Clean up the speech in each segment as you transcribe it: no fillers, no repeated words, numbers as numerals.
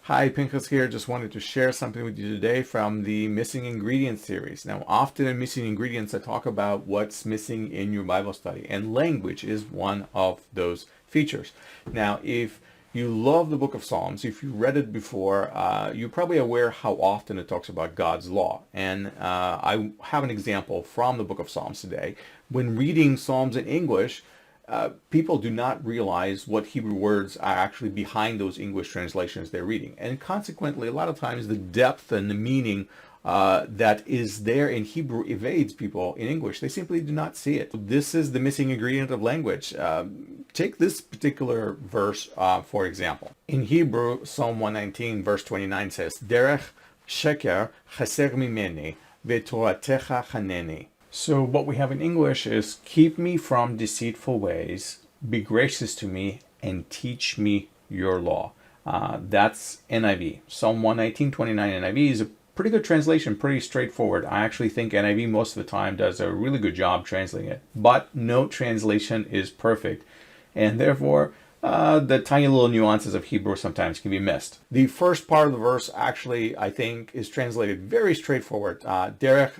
Hi, Pinchas here. Just wanted to share something with you today from the Missing Ingredients series. Now, often in Missing Ingredients, I talk about what's missing in your Bible study, and language is one of those features. Now, if you love the book of Psalms, if you read it before, you're probably aware how often it talks about God's law. And I have an example from the book of Psalms today. When reading Psalms in English, people do not realize what Hebrew words are actually behind those English translations they're reading. And consequently, a lot of times the depth and the meaning that is there in Hebrew evades people in English. They simply do not see it. This is the missing ingredient of language. Take this particular verse, for example. In Hebrew, Psalm 119, verse 29 says, Derech sheker chaser mimeni v'toratecha chaneni. So what we have in English is, keep me from deceitful ways, be gracious to me, and teach me your law. That's NIV. Psalm 119:29 NIV is a pretty good translation, pretty straightforward. I actually think NIV most of the time does a really good job translating it. But no translation is perfect, and therefore the tiny little nuances of Hebrew sometimes can be missed. The first part of the verse actually, I think, is translated very straightforward. Derech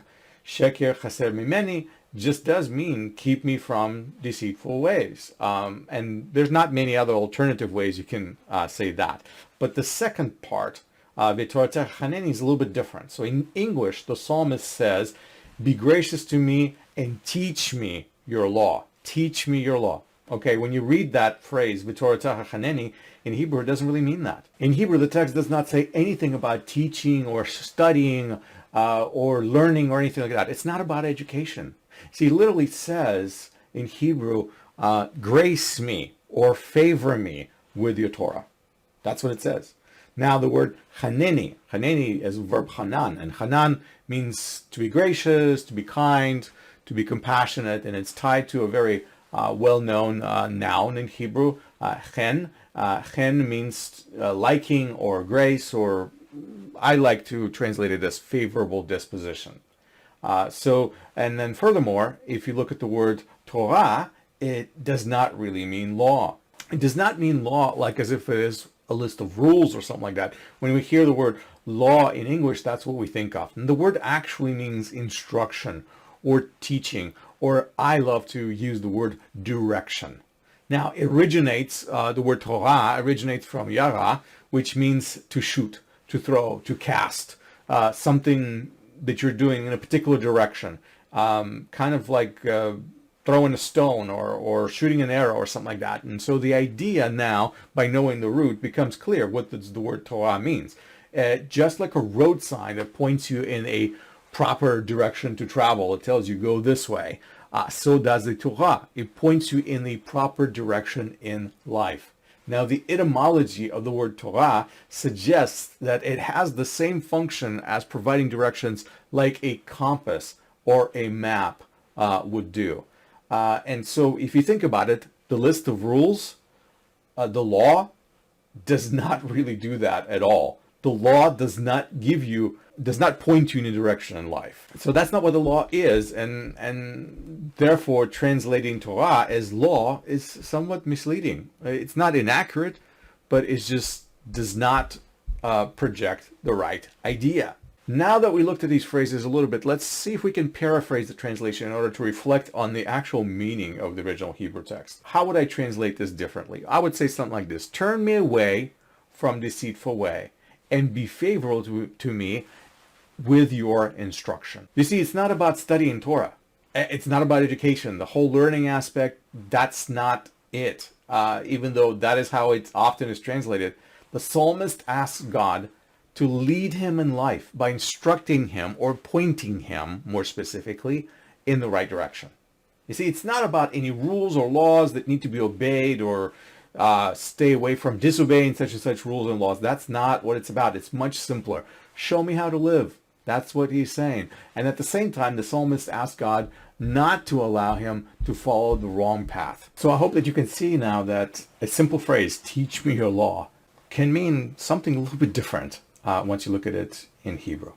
Sheker chaser mimeni just does mean keep me from deceitful ways. And there's not many other alternative ways you can say that. But the second part, v'toratecha chaneni, is a little bit different. So in English, the psalmist says, be gracious to me and teach me your law. Teach me your law. Okay, when you read that phrase, v'toratecha chaneni, in Hebrew, it doesn't really mean that. In Hebrew, the text does not say anything about teaching or studying or learning or anything like that. It's not about education. See, it literally says in Hebrew, grace me or favor me with your Torah. That's what it says. Now the word chaneni is the verb hanan, and hanan means to be gracious, to be kind, to be compassionate, and it's tied to a very well-known noun in Hebrew, chen. Chen means liking or grace, or I like to translate it as favorable disposition. And then furthermore, if you look at the word Torah, it does not really mean law. It does not mean law like as if it is a list of rules or something like that. When we hear the word law in English, that's what we think of. And the word actually means instruction or teaching, or I love to use the word direction. Now, the word Torah originates from yara, which means to shoot, to throw, to cast, something that you're doing in a particular direction, kind of like throwing a stone or shooting an arrow or something like that. And so the idea now, by knowing the root, becomes clear what the word Torah means. Just like a road sign that points you in a proper direction to travel, it tells you go this way. So does the Torah. It points you in the proper direction in life. Now, the etymology of the word Torah suggests that it has the same function as providing directions like a compass or a map would do. And so if you think about it, the list of rules, the law does not really do that at all. The law does not point you in a direction in life. So that's not what the law is, and therefore translating Torah as law is somewhat misleading. It's not inaccurate, but it just does not project the right idea. Now that we looked at these phrases a little bit, let's see if we can paraphrase the translation in order to reflect on the actual meaning of the original Hebrew text. How would I translate this differently? I would say something like this: turn me away from deceitful way, and be favorable to me with your instruction. You see, it's not about studying Torah. It's not about education. The whole learning aspect, that's not it. Even though that is how it often is translated. The psalmist asks God to lead him in life by instructing him or pointing him, more specifically, in the right direction. You see, it's not about any rules or laws that need to be obeyed or stay away from disobeying such and such rules and laws. That's not what it's about. It's much simpler. Show me how to live. That's what he's saying. And at the same time, the psalmist asks God not to allow him to follow the wrong path. So I hope that you can see now that a simple phrase, teach me your law, can mean something a little bit different once you look at it in Hebrew.